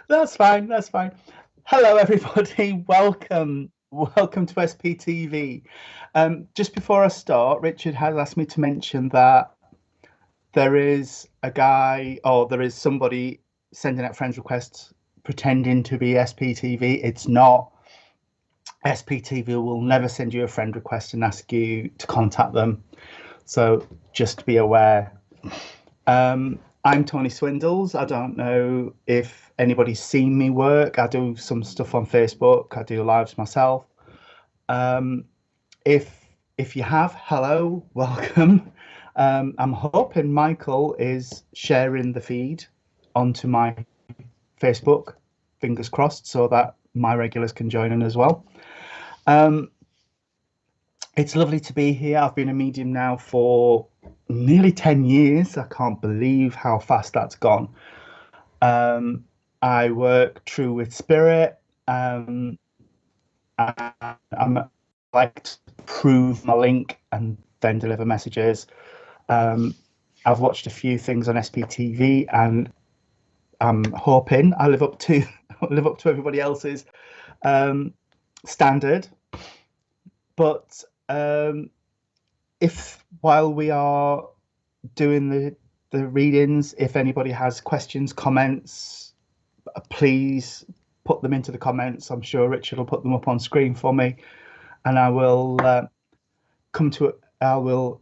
That's fine. That's fine. Hello, everybody. Welcome to SPTV. Just before I start, Richard has asked me to mention that there is a guy or there is somebody sending out friends requests pretending to be SPTV. It's not. SPTV will never send you a friend request and ask you to contact them. So just be aware. I'm Tony Swindells. I don't know if anybody's seen me work. I do some stuff on Facebook. I do lives myself. Um, if you have, hello, welcome. I'm hoping Michael is sharing the feed onto my Facebook, fingers crossed, so that my regulars can join in as well. It's lovely to be here. I've been a medium now for nearly 10 years. I can't believe how fast that's gone. I work true with spirit. I'm like to prove my link and then deliver messages. I've watched a few things on SPTV, and I'm hoping I live up to everybody else's standard. But if while we are doing the readings, if anybody has questions, comments, please put them into the comments. I'm sure Richard will put them up on screen for me, and I will come to it. I will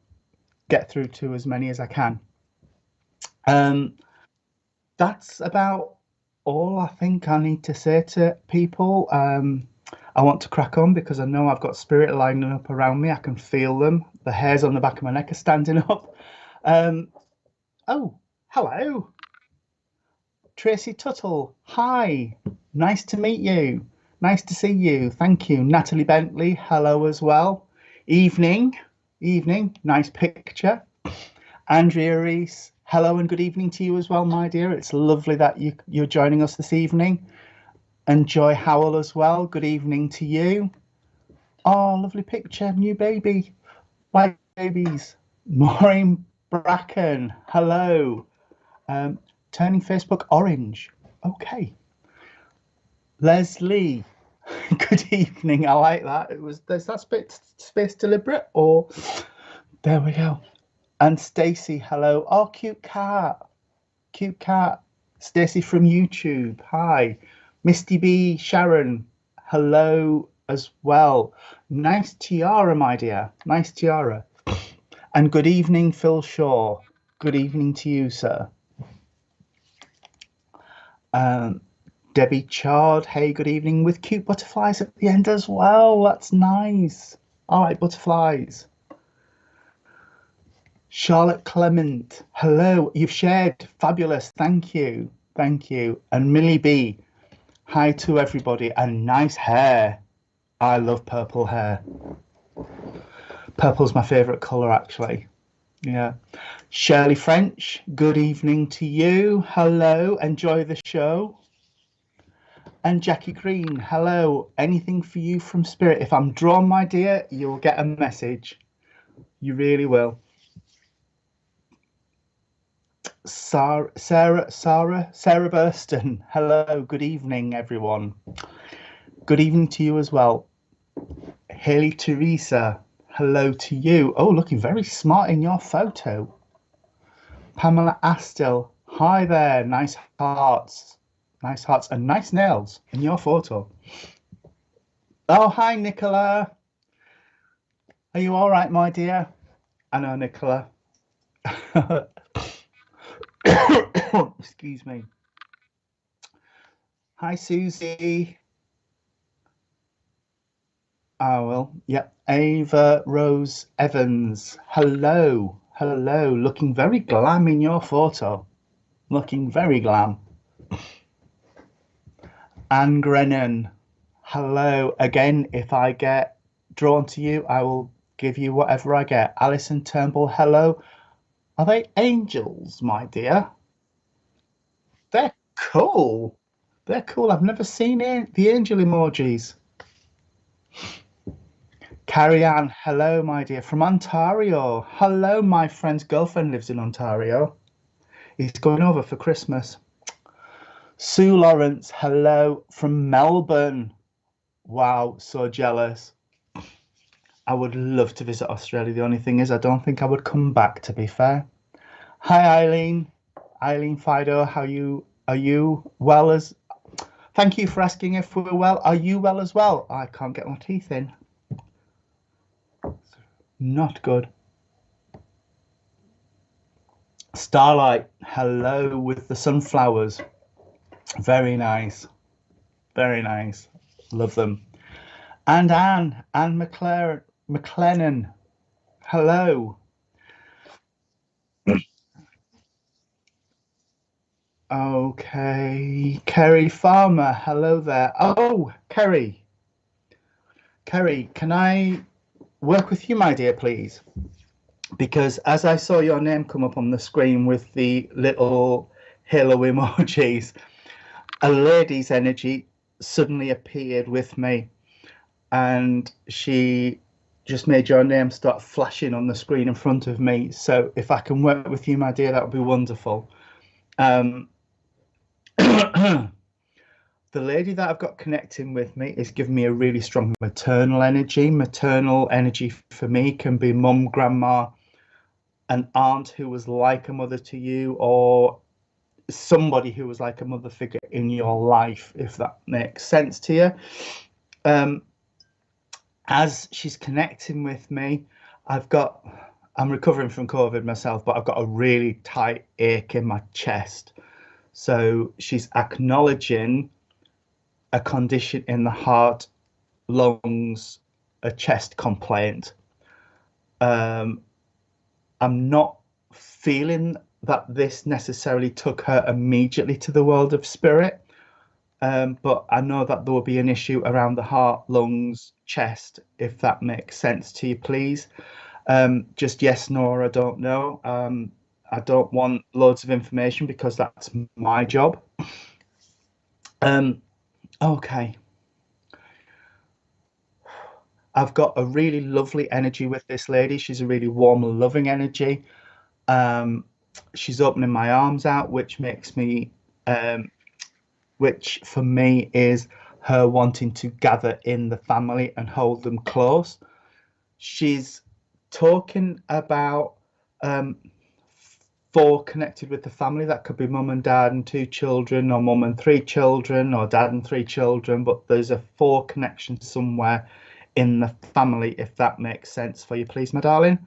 get through to as many as I can. That's about all I think I need to say to people. I want to crack on because I know I've got spirit lining up around me. I can feel them. The hairs on the back of my neck are standing up. Oh, hello. Tracy Tuttle. Hi. Nice to meet you. Nice to see you. Thank you. Natalie Bentley. Hello as well. Evening. Evening. Nice picture. Andrea Reese. Hello and good evening to you as well, my dear. It's lovely that you're joining us this evening. And Joy Howell as well. Good evening to you. Oh, lovely picture. New baby. White babies. Maureen Bracken. Hello. Turning Facebook orange. Okay. Leslie. Good evening. I like that. There's that space deliberate, or there we go. And Stacey, hello. Oh, cute cat. Cute cat. Stacey from YouTube. Hi. Misty B, Sharon, hello as well. Nice tiara, my dear. Nice tiara. And good evening, Phil Shaw. Good evening to you, sir. Debbie Chard, hey, good evening, with cute butterflies at the end as well. That's nice. All right, butterflies. Charlotte Clement, hello. You've shared. Fabulous. Thank you. Thank you. And Millie B, hi to everybody, and nice hair. I love purple hair. Purple's my favourite colour, actually. Yeah. Shirley French, good evening to you. Hello, enjoy the show. And Jackie Green, hello. Anything for you from Spirit? If I'm drawn, my dear, you'll get a message. You really will. Sarah Burston, hello. Good evening, everyone. Good evening to you as well. Haley Teresa, hello to you. Oh, looking very smart in your photo. Pamela Astle, hi there. Nice hearts. Nice hearts and nice nails in your photo. Oh, hi, Nicola. Are you all right, my dear? I know, Nicola. Excuse me. Hi, Susie. Oh, well, yep. Ava Rose Evans. Hello. Hello. Looking very glam in your photo. Looking very glam. Anne Grennan. Hello. Again, if I get drawn to you, I will give you whatever I get. Alison Turnbull. Hello. Are they angels, my dear? They're cool. They're cool. I've never seen the angel emojis. Carrie Ann, hello, my dear, from Ontario. Hello, my friend's girlfriend lives in Ontario. He's going over for Christmas. Sue Lawrence, hello from Melbourne. Wow, so jealous. I would love to visit Australia. The only thing is, I don't think I would come back, to be fair. Hi, Eileen. Eileen Fido, how you? Are you well as? Thank you for asking if we're well. Are you well as well? I can't get my teeth in. Not good. Starlight, hello with the sunflowers. Very nice. Very nice. Love them. And Anne McLennan, hello. Okay. Kerry Farmer, hello there. Oh, Kerry. Kerry, can I work with you, my dear, please? Because as I saw your name come up on the screen with the little halo emojis, a lady's energy suddenly appeared with me, and she just made your name start flashing on the screen in front of me. So if I can work with you, my dear, that would be wonderful. The lady that I've got connecting with me is giving me a really strong maternal energy. Maternal energy for me can be mum, grandma, an aunt who was like a mother to you, or somebody who was like a mother figure in your life, if that makes sense to you. As she's connecting with me, I'm recovering from COVID myself, but I've got a really tight ache in my chest. So she's acknowledging a condition in the heart, lungs, a chest complaint. I'm not feeling that this necessarily took her immediately to the world of spirit, but I know that there will be an issue around the heart, lungs, chest, if that makes sense to you, please. Just yes, no, or I don't know. I don't want loads of information because that's my job. Okay. I've got a really lovely energy with this lady. She's a really warm, loving energy. She's opening my arms out, which makes me, which for me is her wanting to gather in the family and hold them close. She's talking about four connected with the family. That could be mum and dad and two children, or mum and three children, or dad and three children, but there's a four connection somewhere in the family, if that makes sense for you, please, my darling.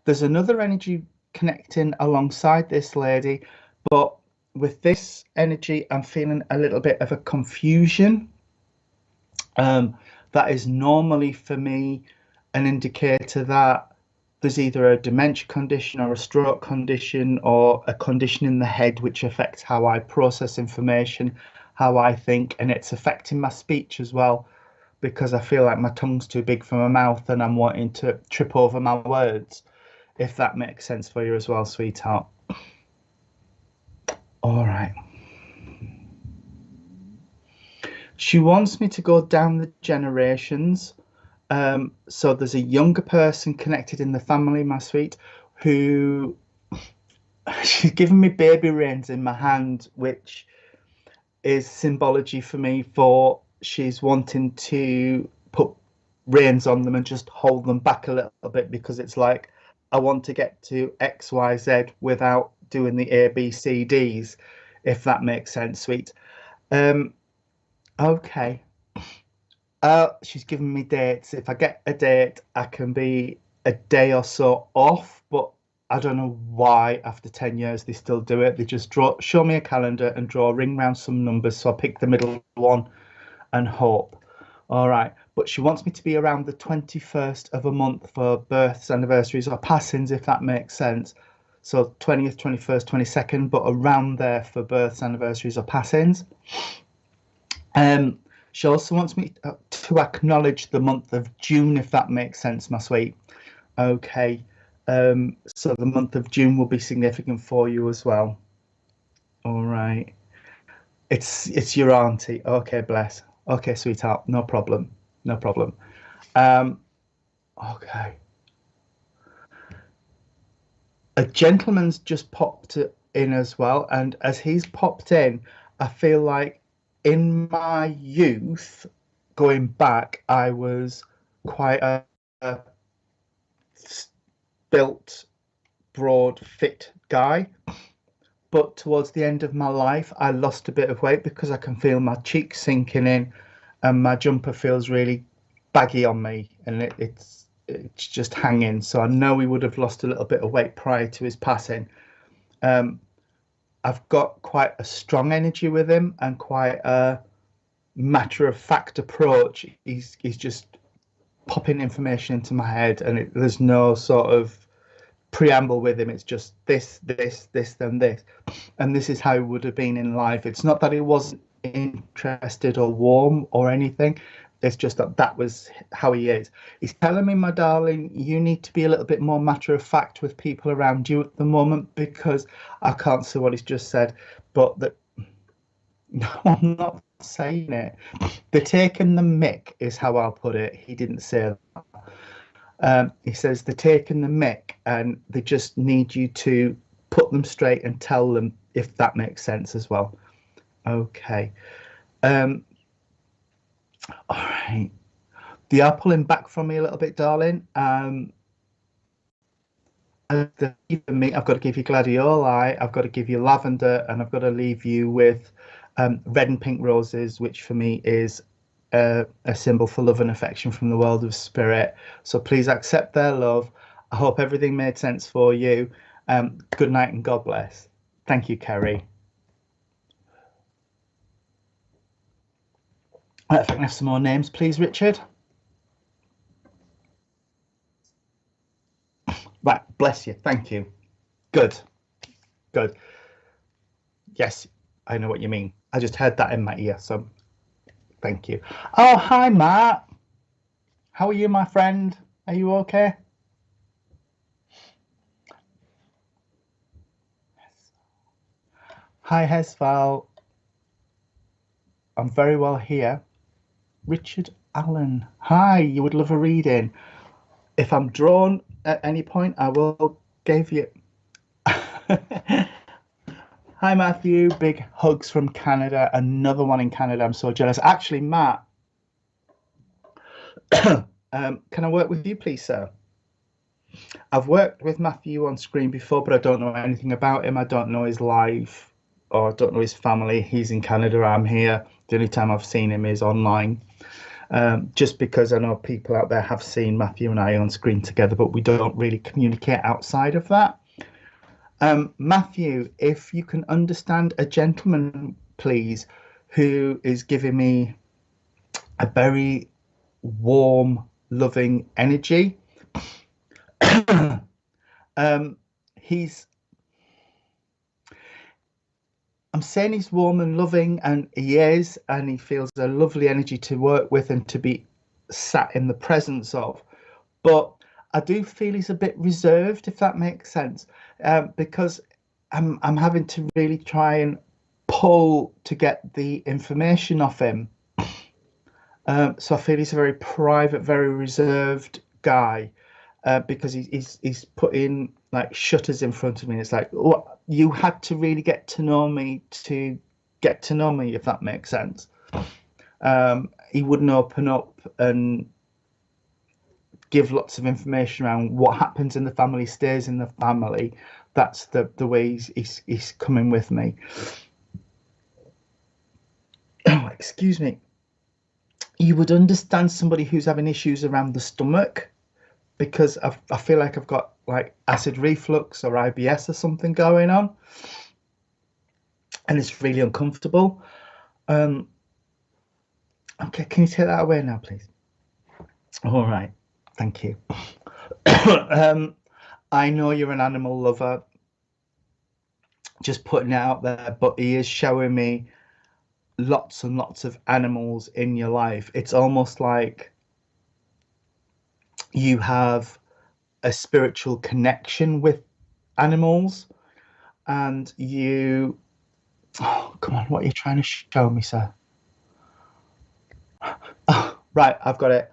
There's another energy connecting alongside this lady, but with this energy, I'm feeling a little bit of a confusion. That is normally for me an indicator that there's either a dementia condition or a stroke condition or a condition in the head which affects how I process information, how I think, and it's affecting my speech as well, because I feel like my tongue's too big for my mouth and I'm wanting to trip over my words, if that makes sense for you as well, sweetheart. All right. She wants me to go down the generations. So there's a younger person connected in the family, my sweet, who she's given me baby reins in my hand, which is symbology for me for she's wanting to put reins on them and just hold them back a little bit, because it's like I want to get to XYZ without doing the ABCDs, if that makes sense, sweet. Okay. She's given me dates. If I get a date, I can be a day or so off, but I don't know why after 10 years they still do it. They just show me a calendar and draw a ring round some numbers, so I pick the middle one and hope. All right. But she wants me to be around the 21st of a month for births, anniversaries, or passings, if that makes sense. So 20th, 21st, 22nd, but around there for births, anniversaries, or passings. She also wants me to acknowledge the month of June, if that makes sense, my sweet. Okay. So the month of June will be significant for you as well. All right. It's your auntie. Okay, bless. Okay, sweetheart. No problem. No problem. Okay. A gentleman's just popped in as well, and as he's popped in, I feel like in my youth, going back, I was quite a built, broad, fit guy. But towards the end of my life, I lost a bit of weight because I can feel my cheeks sinking in, and my jumper feels really baggy on me, and it's just hanging. So I know he would have lost a little bit of weight prior to his passing. I've got quite a strong energy with him and quite a matter of fact approach. He's just popping information into my head, and there's no sort of preamble with him. It's just this, then this, and this is how he would have been in life. It's not that he wasn't interested or warm or anything. It's just that was how he is. He's telling me, my darling, you need to be a little bit more matter of fact with people around you at the moment, because I can't see what he's just said, but that no, I'm not saying it. They're taking the mick is how I'll put it. He didn't say that. He says they're taking the mick and they just need you to put them straight and tell them, if that makes sense as well. Okay. All right. They are pulling back from me a little bit, darling. I've got to give you gladioli, I've got to give you lavender, and I've got to leave you with red and pink roses, which for me is a symbol for love and affection from the world of spirit. So please accept their love. I hope everything made sense for you. Good night and God bless. Thank you, Kerry. If I can have some more names, please, Richard. Right, bless you. Thank you. Good. Yes, I know what you mean. I just heard that in my ear, so thank you. Oh, hi, Matt. How are you, my friend? Are you okay? Hi, Hesval. I'm very well here. Richard Allen. Hi, you would love a reading. If I'm drawn at any point, I will give you. Hi, Matthew. Big hugs from Canada. Another one in Canada. I'm so jealous. Actually, Matt, can I work with you, please, sir? I've worked with Matthew on screen before, but I don't know anything about him. I don't know his life, or I don't know his family. He's in Canada. I'm here. The only time I've seen him is online. Just because I know people out there have seen Matthew and I on screen together, but we don't really communicate outside of that. Matthew, if you can understand a gentleman, please, who is giving me a very warm, loving energy. I'm saying he's warm and loving, and he is, and he feels a lovely energy to work with and to be sat in the presence of. But I do feel he's a bit reserved, if that makes sense, because I'm having to really try and pull to get the information off him. So I feel he's a very private, very reserved guy, because he's putting like shutters in front of me. It's like, oh, you had to really get to know me to get to know me, if that makes sense. He wouldn't open up and give lots of information around what happens in the family stays in the family. That's the way he's coming with me. Oh, excuse me. You would understand somebody who's having issues around the stomach, because I feel like I've got like acid reflux or IBS or something going on, and it's really uncomfortable. Okay, can you take that away now, please? All right, thank you. I know you're an animal lover, just putting it out there, but he is showing me lots and lots of animals in your life. It's almost like you have a spiritual connection with animals, and you... Oh, come on, what are you trying to show me, sir? Oh, right, I've got it.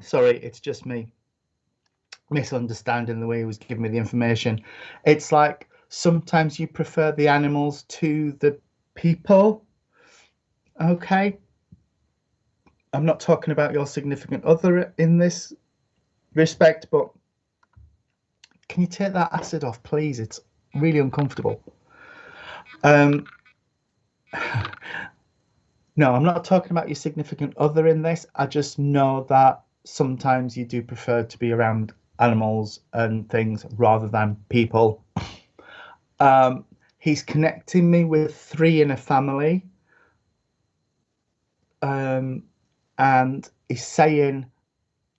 Sorry, it's just me. misunderstanding the way he was giving me the information. It's like sometimes you prefer the animals to the people. Okay. I'm not talking about your significant other in this respect, but can you take that acid off, please? It's really uncomfortable. No, I'm not talking about your significant other in this. I just know that sometimes you do prefer to be around animals and things rather than people. He's connecting me with 3 in a family. And he's saying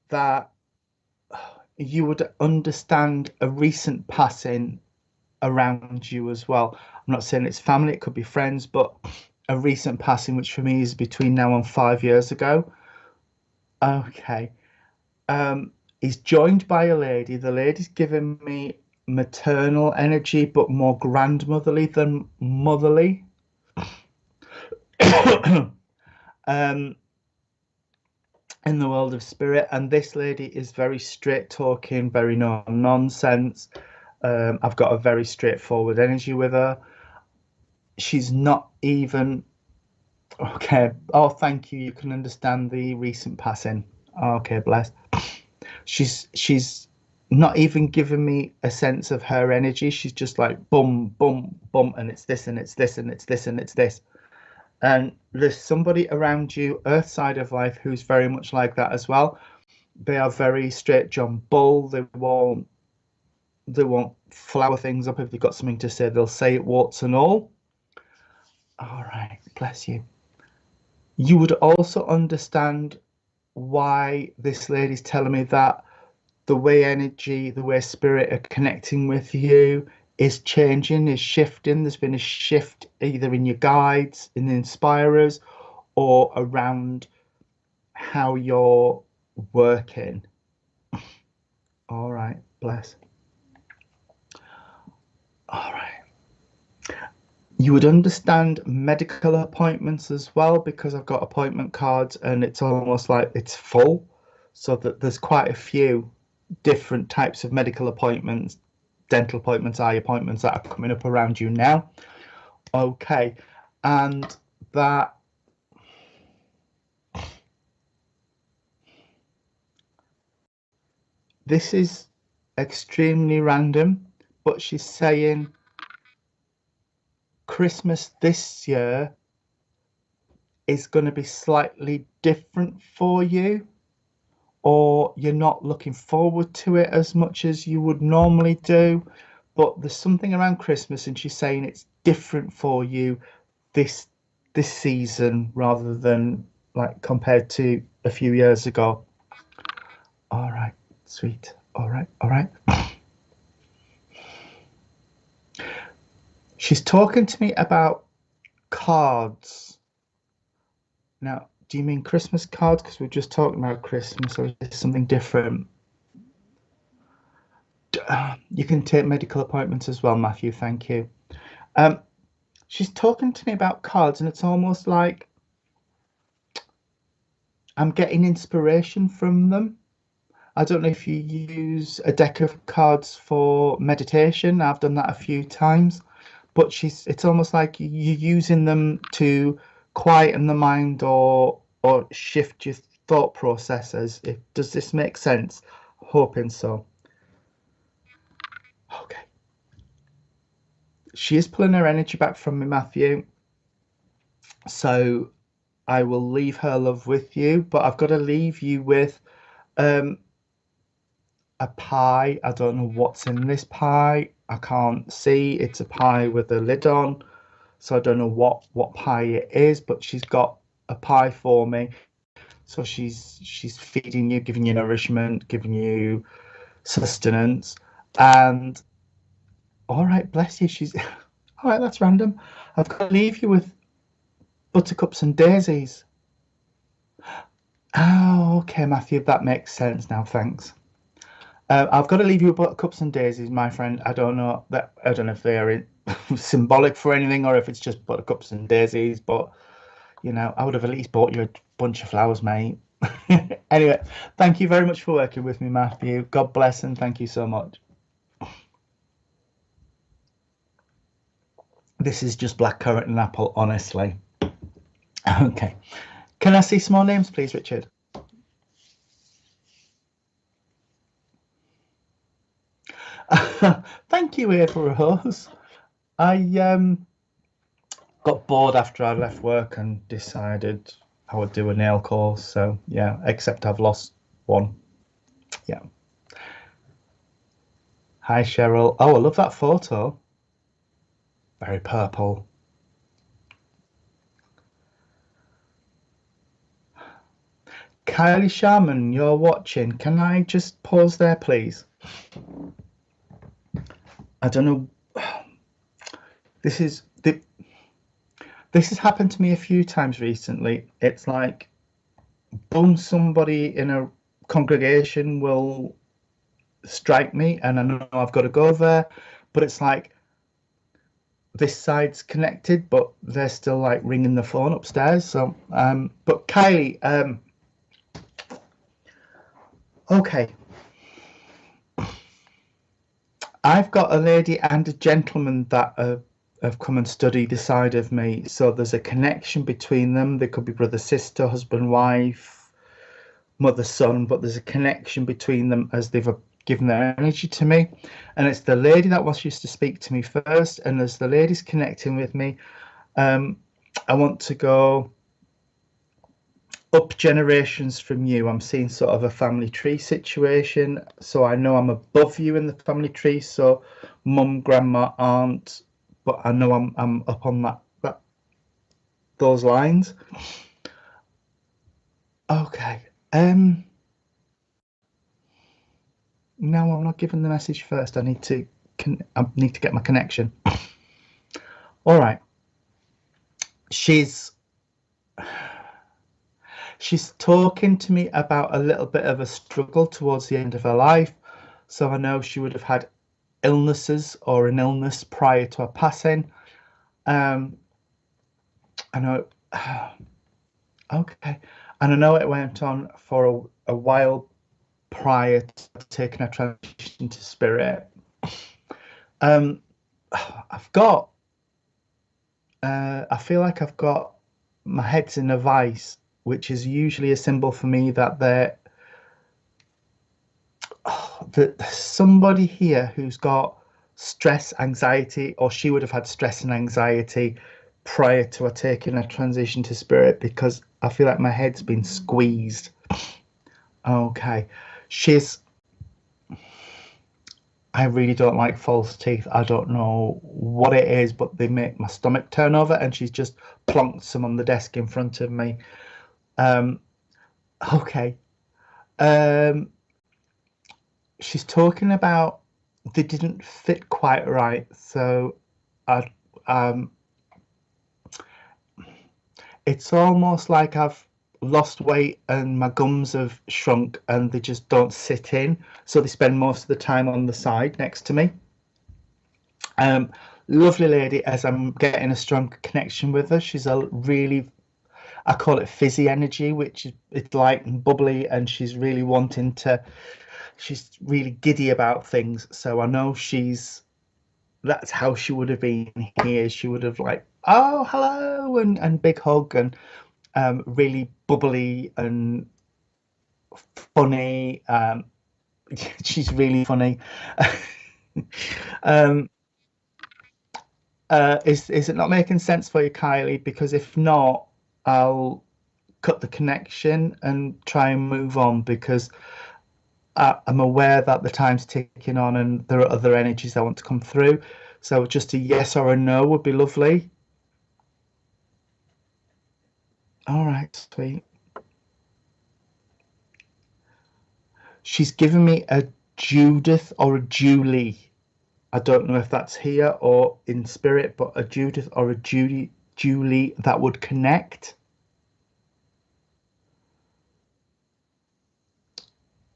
that you would understand a recent passing around you as well. I'm not saying it's family, it could be friends, but a recent passing, which for me is between now and 5 years ago. Okay. He's joined by a lady. The lady's giving me maternal energy, but more grandmotherly than motherly. In the world of spirit, and this lady is very straight talking, very no nonsense. I've got a very straightforward energy with her. She's not even okay. Oh, thank you. You can understand the recent passing. Okay, bless. She's not even giving me a sense of her energy. She's just like boom, boom, boom, and it's this, and it's this, and it's this, and it's this. And there's somebody around you, Earth side of life, who's very much like that as well. They are very straight John Bull. They won't flower things up. If they've got something to say, they'll say it warts and all. All right, bless you. You would also understand why this lady's telling me that the way energy, the way spirit are connecting with you is changing, is shifting. There's been a shift either in your guides, in the inspirers, or around how you're working. All right, bless. All right. You would understand medical appointments as well, because I've got appointment cards and it's almost like it's full. So that there's quite a few different types of medical appointments, dental appointments, eye appointments that are coming up around you now. Okay. And that this is extremely random, but she's saying Christmas this year is going to be slightly different for you, or you're not looking forward to it as much as you would normally do. But there's something around Christmas, and she's saying it's different for you this season rather than like compared to a few years ago. All right, sweet. All right, all right. She's talking to me about cards. Now, do you mean Christmas cards? Because we're just talking about Christmas, or is this something different? You can take medical appointments as well, Matthew. Thank you. She's talking to me about cards, and it's almost like I'm getting inspiration from them. I don't know if you use a deck of cards for meditation. I've done that a few times, but it's almost like you're using them to quieten the mind or shift your thought processes. Does this make sense? Hoping so. Okay. She is pulling her energy back from me, Matthew. So I will leave her love with you, but I've got to leave you with a pie. I don't know what's in this pie. I can't see. It's a pie with a lid on, so I don't know what pie it is, but she's got a pie for me. So she's feeding you, giving you nourishment, giving you sustenance. And all right, bless you. She's all right. That's random. I've got to leave you with buttercups and daisies. Oh, okay, Matthew, that makes sense now. Thanks. I've got to leave you with buttercups and daisies, my friend. I don't know if they are symbolic for anything or if it's just buttercups and daisies, but you know, I would have at least bought you a bunch of flowers, mate. Anyway, thank you very much for working with me, Matthew. God bless and thank you so much. This is just blackcurrant and apple, honestly. Okay. Can I see some more names, please, Richard? Thank you, Ava Rose. I got bored after I left work and decided I would do a nail course. So yeah, except I've lost one. Yeah. Hi, Cheryl. Oh, I love that photo. Very purple. Kylie Sharman, you're watching. Can I just pause there, please? I don't know. This has happened to me a few times recently. It's like, boom, somebody in a congregation will strike me, and I know I've got to go there, but it's like this side's connected, but they're still like ringing the phone upstairs. So, but Kylie, okay. I've got a lady and a gentleman that have come and studied this side of me. So there's a connection between them. They could be brother, sister, husband, wife, mother, son, but there's a connection between them as they've given their energy to me. And it's the lady that used to speak to me first. And as the lady's connecting with me, I want to go up generations from you. I'm seeing sort of a family tree situation, so I know I'm above you in the family tree, so mum, grandma, aunt, but I know I'm up on that those lines. Okay. No, I'm not giving the message first. I need to get my connection. All right. She's talking to me about a little bit of a struggle towards the end of her life. So I know she would have had illnesses or an illness prior to her passing. I know. Okay. And I know it went on for a while prior to taking a transition to spirit. I've got. I feel like I've got my head's in a vice, which is usually a symbol for me that that somebody here who's got stress, anxiety, or she would have had stress and anxiety prior to her taking a transition to spirit, because I feel like my head's been squeezed. Okay. I really don't like false teeth. I don't know what it is, but they make my stomach turn over, and she's just plonked some on the desk in front of me. Okay. She's talking about they didn't fit quite right. So it's almost like I've lost weight and my gums have shrunk and they just don't sit in. So they spend most of the time on the side next to me. Lovely lady, as I'm getting a strong connection with her. She's a really, I call it fizzy energy, which is it's light and bubbly, and she's really she's really giddy about things. So I know that's how she would have been here. She would have like, oh, hello, and big hug, and really bubbly and funny. She's really funny. Is it not making sense for you, Kylie? Because if not, I'll cut the connection and try and move on, because I'm aware that the time's ticking on and there are other energies that want to come through. So just a yes or a no would be lovely. All right, sweet. She's given me a Judith or a Julie. I don't know if that's here or in spirit, but a Judith or a Julie that would connect.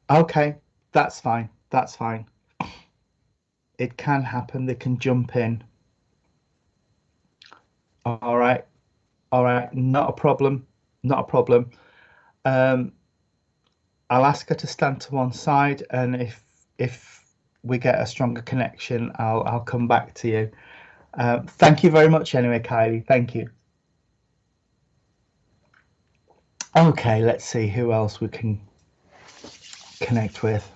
Okay, that's fine. That's fine. It can happen. They can jump in. All right. All right. Not a problem. Not a problem. I'll ask her to stand to one side, and if we get a stronger connection, I'll come back to you. Thank you very much anyway, Kylie. Thank you. Okay, let's see who else we can connect with.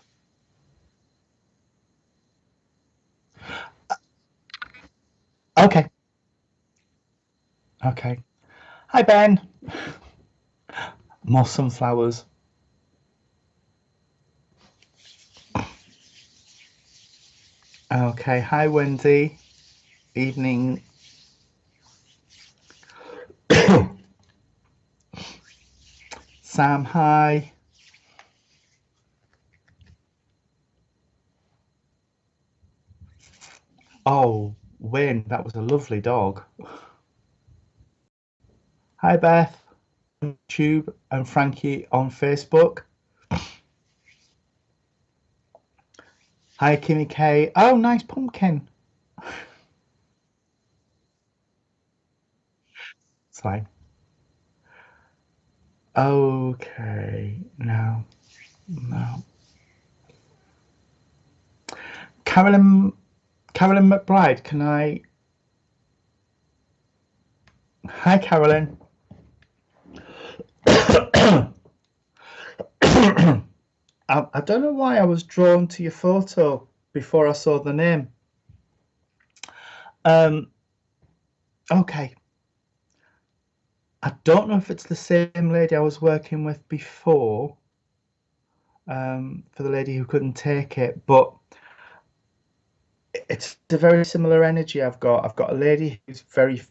Okay. Okay. Hi, Ben. More sunflowers. Okay. Hi, Wendy. Evening. Sam, hi. Oh, Wayne, that was a lovely dog. Hi, Beth. YouTube and Frankie on Facebook. Hi, Kimmy K. Oh, nice pumpkin. It's fine. Okay, no. Carolyn McBride, can I? Hi, Carolyn. I don't know why I was drawn to your photo before I saw the name. Okay. I don't know if it's the same lady I was working with before, for the lady who couldn't take it, but it's a very similar energy I've got. I've got a lady who's very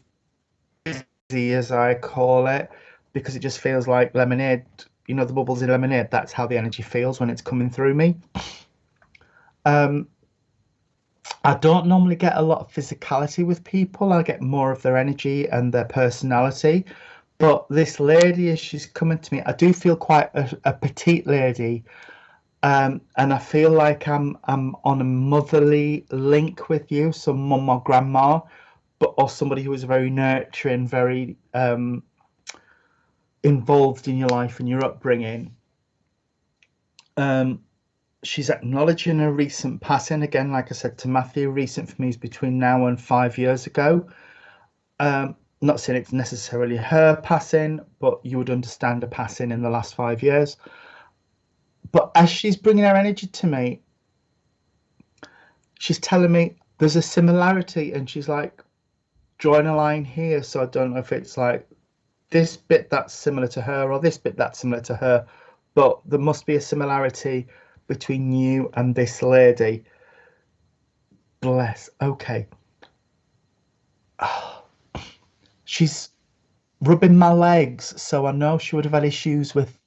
fizzy, as I call it, because it just feels like lemonade. You know, the bubbles in lemonade, that's how the energy feels when it's coming through me. I don't normally get a lot of physicality with people. I get more of their energy and their personality. But this lady, as she's coming to me, I do feel quite a petite lady. And I feel like I'm on a motherly link with you, so mum or grandma, but or somebody who is very nurturing, very involved in your life and your upbringing. She's acknowledging a recent passing. Again, like I said to Matthew, recent for me is between now and 5 years ago. Not saying it's necessarily her passing, but you would understand a passing in the last 5 years. But as she's bringing her energy to me, she's telling me there's a similarity, and she's like drawing a line here. So I don't know if it's like this bit that's similar to her or this bit that's similar to her, but there must be a similarity between you and this lady. Bless. Okay. Oh, she's rubbing my legs, so I know she would have had issues with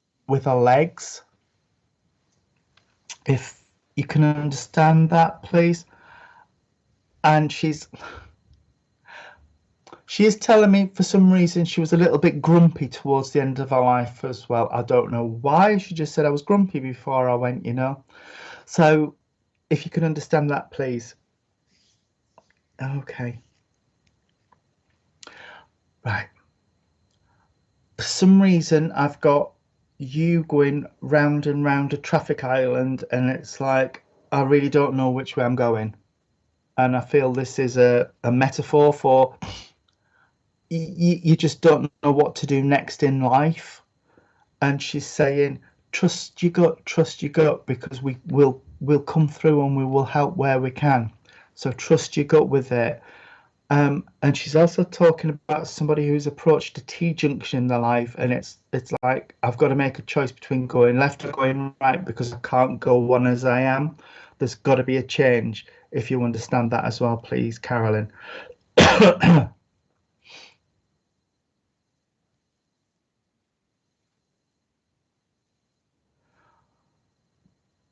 her legs. If you can understand that, please. And she is telling me for some reason she was a little bit grumpy towards the end of her life as well. I don't know why. She just said I was grumpy before I went, you know. So if you can understand that, please. Okay. Right. For some reason, I've got you going round and round a traffic island, and it's like I really don't know which way I'm going. And I feel this is a metaphor for you just don't know what to do next in life. And she's saying, trust your gut, because we'll come through and we will help where we can. So trust your gut with it. And she's also talking about somebody who's approached a T junction in their life, and it's like I've got to make a choice between going left or going right, because I can't go one as I am. There's got to be a change. If you understand that as well, please, Carolyn.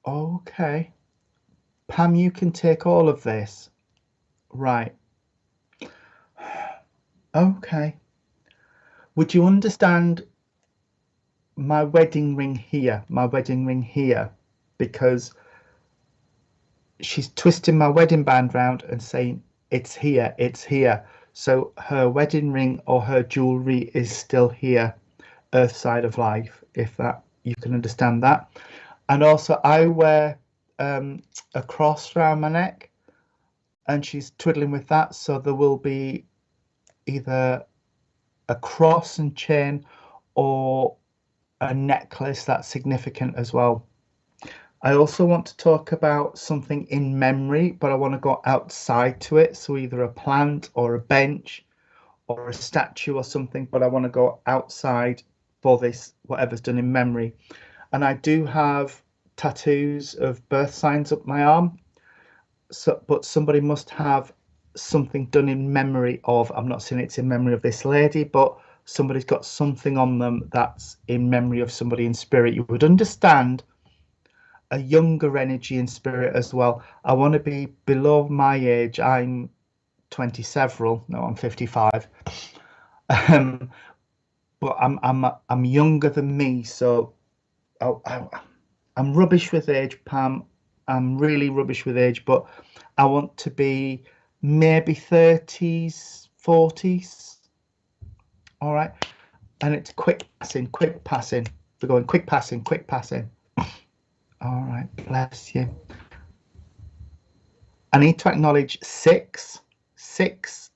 Okay. Pam, you can take all of this. Right. Okay. Would you understand my wedding ring here? My wedding ring here, because she's twisting my wedding band round and saying it's here, it's here. So her wedding ring or her jewelry is still here, earth side of life, if that you can understand that. And also I wear a cross around my neck, and she's twiddling with that, so there will be either a cross and chain or a necklace that's significant as well. I also want to talk about something in memory, but I want to go outside to it, so either a plant or a bench or a statue or something, but I want to go outside for this, whatever's done in memory. And I do have tattoos of birth signs up my arm, so but somebody must have something done in memory of, I'm not saying it's in memory of this lady, but somebody's got something on them that's in memory of somebody in spirit. You would understand a younger energy in spirit as well. I want to be below my age. I'm 20 several, no, I'm 55. um but I'm younger than me, so I'm rubbish with age, Pam. I'm really rubbish with age, but I want to be maybe 30s, 40s. All right. And it's quick passing, quick passing. We're going quick passing, quick passing. All right, bless you. I need to acknowledge six. Six.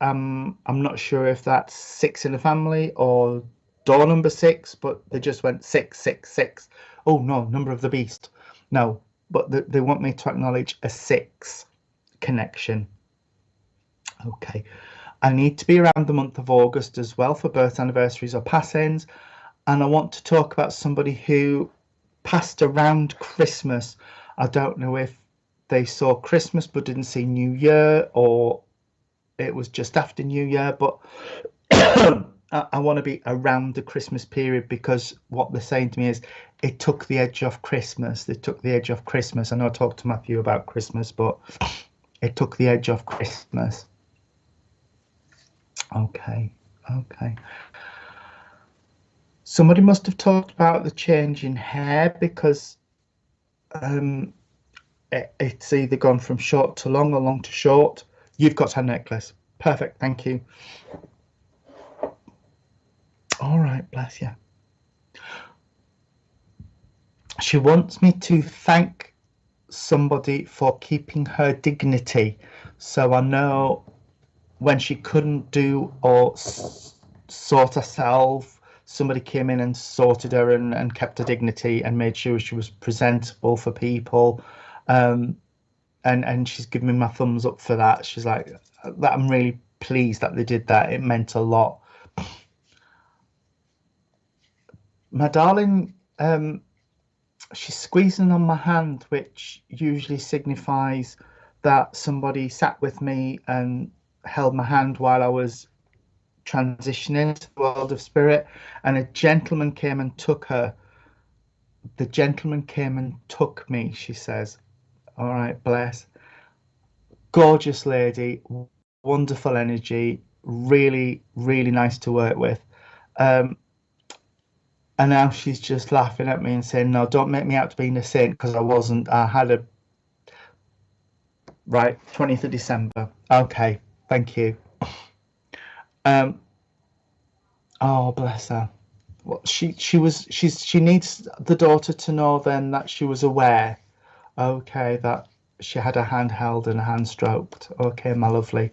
I'm not sure if that's six in the family or door number six, but they just went 666. Oh no, number of the beast. No, but they want me to acknowledge a six connection. Okay. I need to be around the month of August as well for birth anniversaries or pass-ins. And I want to talk about somebody who passed around Christmas. I don't know if they saw Christmas but didn't see New Year, or it was just after New Year, but I want to be around the Christmas period, because what they're saying to me is it took the edge off Christmas. They took the edge off Christmas. I know I talked to Matthew about Christmas, but it took the edge off Christmas. Okay. Somebody must have talked about the change in hair, because it's either gone from short to long or long to short. You've got her necklace. Perfect, thank you. All right, bless you. She wants me to thank somebody for keeping her dignity. So I know when she couldn't do or sort herself, somebody came in and sorted her and kept her dignity and made sure she was presentable for people. And she's given me my thumbs up for that. She's like, that I'm really pleased that they did that. It meant a lot. My darling, she's squeezing on my hand, which usually signifies that somebody sat with me and held my hand while I was transitioning to the world of spirit, and a gentleman came and took her. The gentleman came and took me, she says. All right, bless. Gorgeous lady, wonderful energy, really, really nice to work with. And now she's just laughing at me and saying, no, don't make me out to being a saint, because I wasn't. I had a... Right, 20th of December. Okay, thank you. Oh, bless her. Well, she needs the daughter to know then that she was aware. Okay, that she had her hand held and her hand stroked. Okay, my lovely.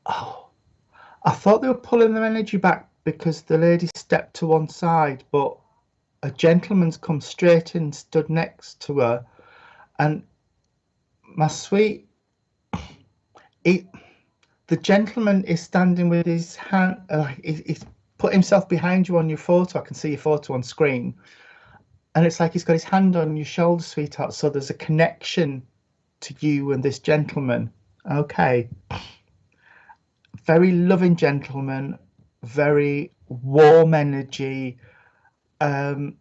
Oh, I thought they were pulling their energy back because the lady stepped to one side, but a gentleman's come straight in, stood next to her, and my sweet, the gentleman is standing with his hand, he's put himself behind you on your photo. I can see your photo on screen, and it's like he's got his hand on your shoulder, sweetheart, so there's a connection to you and this gentleman. Okay. Very loving gentleman, very warm energy. My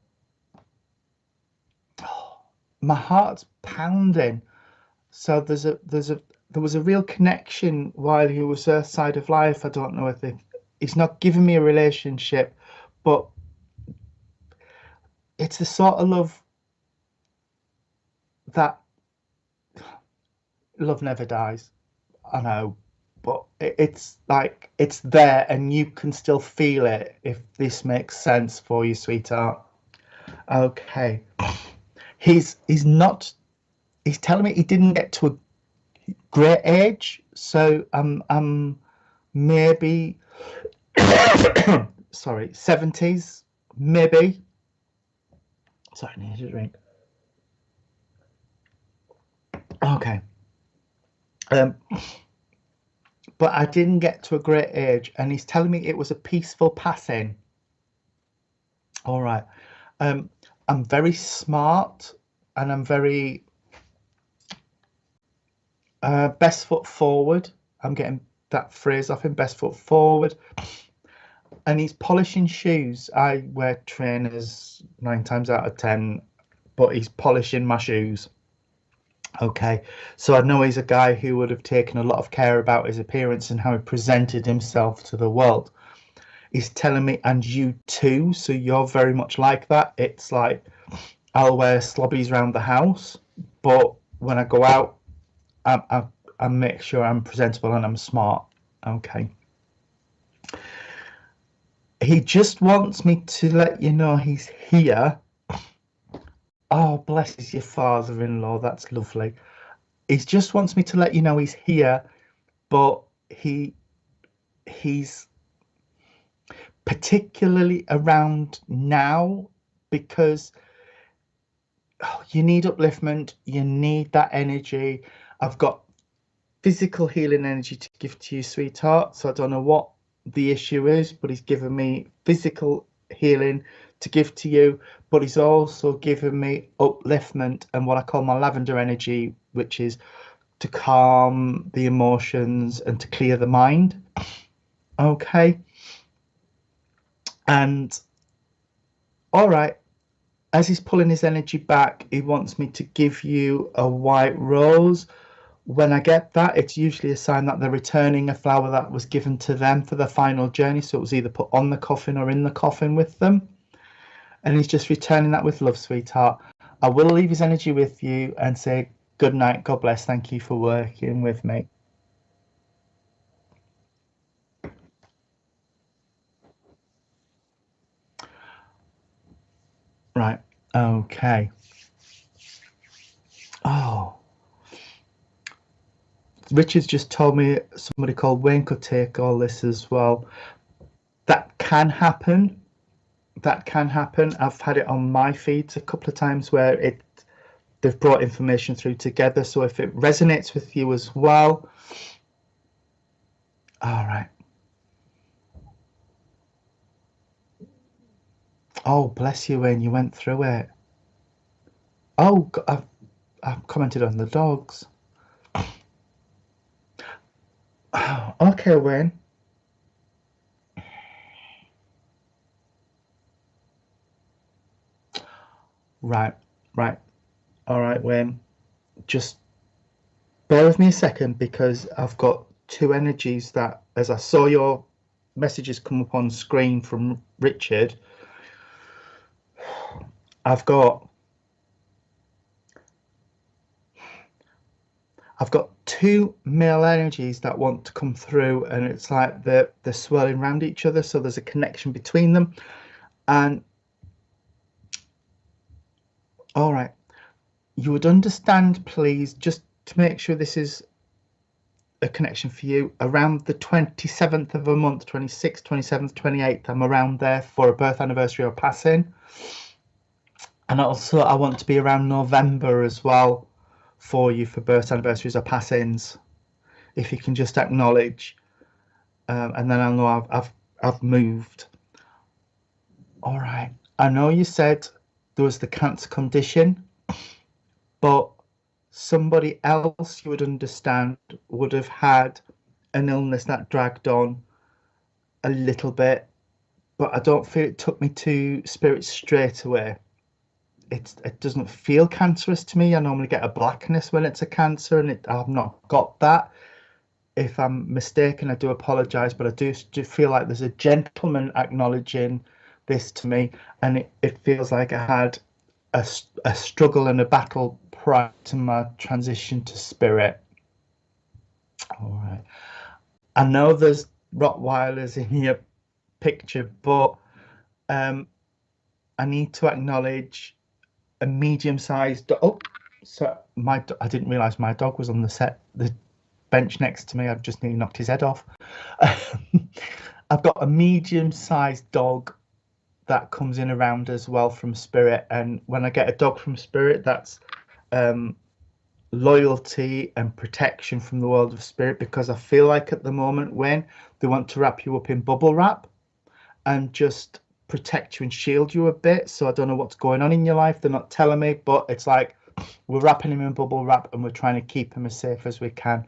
heart's pounding. So there was a real connection while he was Earth side of life. I don't know if he's not giving me a relationship, but it's the sort of love that love never dies. I know, but it's like it's there and you can still feel it, if this makes sense for you, sweetheart. Okay. He's not, he's telling me he didn't get to a great age, so maybe sorry, 70s, maybe. Sorry, I need a drink. Okay. But I didn't get to a great age, and he's telling me it was a peaceful passing. All right. I'm very smart, and I'm very best foot forward. I'm getting that phrase off him, best foot forward. And he's polishing shoes. I wear trainers 9 times out of 10, but he's polishing my shoes. Okay, so I know he's a guy who would have taken a lot of care about his appearance and how he presented himself to the world. He's telling me, and you too, so you're very much like that. It's like, I'll wear slobbies around the house, but when I go out, I make sure I'm presentable and I'm smart. Okay. He just wants me to let you know he's here. Oh, bless your father-in-law. That's lovely. He just wants me to let you know he's here, but he's particularly around now because you need upliftment, you need that energy. I've got physical healing energy to give to you, sweetheart, so I don't know what the issue is, but he's given me physical healing to give to you, but he's also given me upliftment and what I call my lavender energy, which is to calm the emotions and to clear the mind. Okay. And all right, as he's pulling his energy back, he wants me to give you a white rose. When I get that, it's usually a sign that they're returning a flower that was given to them for the final journey. So it was either put on the coffin or in the coffin with them. And he's just returning that with love, sweetheart. I will leave his energy with you and say good night. God bless. Thank you for working with me. Right. Okay. Oh. Richard's just told me somebody called Wayne could take all this as well. That can happen. That can happen. I've had it on my feeds a couple of times where they've brought information through together. So if it resonates with you as well. All right. Oh, bless you, Wayne. You went through it. Oh, I've commented on the dogs. Oh, okay, Wayne. Right, right. All right, Wayne. Just bear with me a second because I've got two energies that, as I saw your messages come up on screen from Richard, I've got two male energies that want to come through, and it's like they're swirling around each other, so there's a connection between them. And all right, you would understand, please, just to make sure this is a connection for you, around the 27th of a month, 26th, 27th, 28th, I'm around there for a birth anniversary or passing. And also I want to be around November as well for you for birth anniversaries or passings, if you can just acknowledge, and then I'll know I've moved. All right, I know you said there was the cancer condition, but somebody else you would understand would have had an illness that dragged on a little bit, but I don't feel it took me to spirit straight away. It doesn't feel cancerous to me. I normally get a blackness when it's a cancer, and I've not got that. If I'm mistaken, I do apologize, but I do feel like there's a gentleman acknowledging this to me, and it feels like I had a struggle and a battle prior to my transition to spirit. All right. I know there's Rottweilers in your picture, but I need to acknowledge a medium-sized dog. Oh, so I didn't realise my dog was on the bench next to me. I've just nearly knocked his head off. I've got a medium-sized dog that comes in around as well from Spirit, and when I get a dog from Spirit, that's loyalty and protection from the world of Spirit, because I feel like at the moment when they want to wrap you up in bubble wrap and just protect you and shield you a bit. So I don't know what's going on in your life. They're not telling me, but it's like we're wrapping him in bubble wrap and we're trying to keep him as safe as we can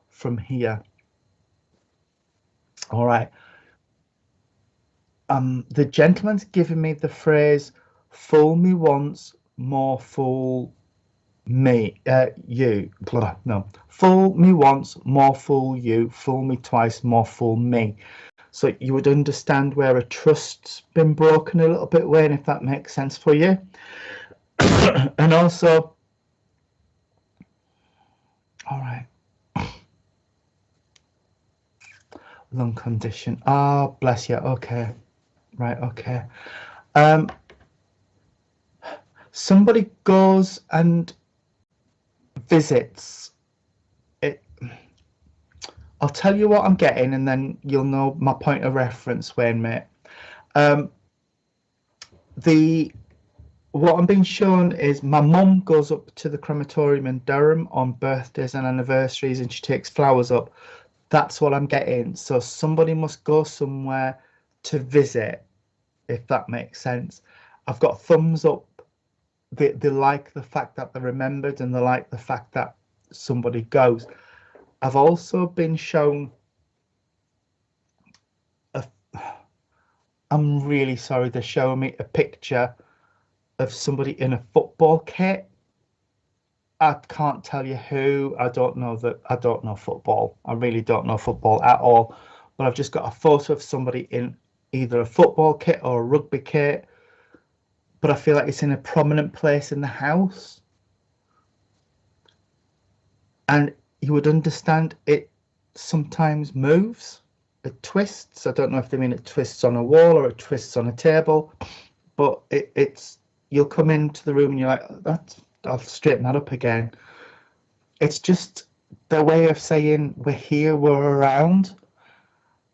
from here. All right. The gentleman's given me the phrase, fool me once, more fool you. No, fool me once, more fool you. Fool me twice, more fool me. So you would understand where a trust's been broken a little bit, Wayne, if that makes sense for you. And also, all right, lung condition. Oh, bless you. Okay, right, okay. Somebody goes and visits it. I'll tell you what I'm getting, and then you'll know my point of reference, Wayne, mate. What I'm being shown is my mum goes up to the crematorium in Durham on birthdays and anniversaries, and she takes flowers up. That's what I'm getting. So somebody must go somewhere to visit, if that makes sense. I've got thumbs up. They like the fact that they're remembered, and they like the fact that somebody goes. I've also been shown I'm really sorry, they're showing me a picture of somebody in a football kit. I can't tell you who. I don't know football. I really don't know football at all. But I've just got a photo of somebody in either a football kit or a rugby kit. But I feel like it's in a prominent place in the house. And you would understand it sometimes moves. It twists. I don't know if they mean it twists on a wall or it twists on a table. But it's you'll come into the room and you're like, I'll straighten that up again. It's just their way of saying we're here, we're around.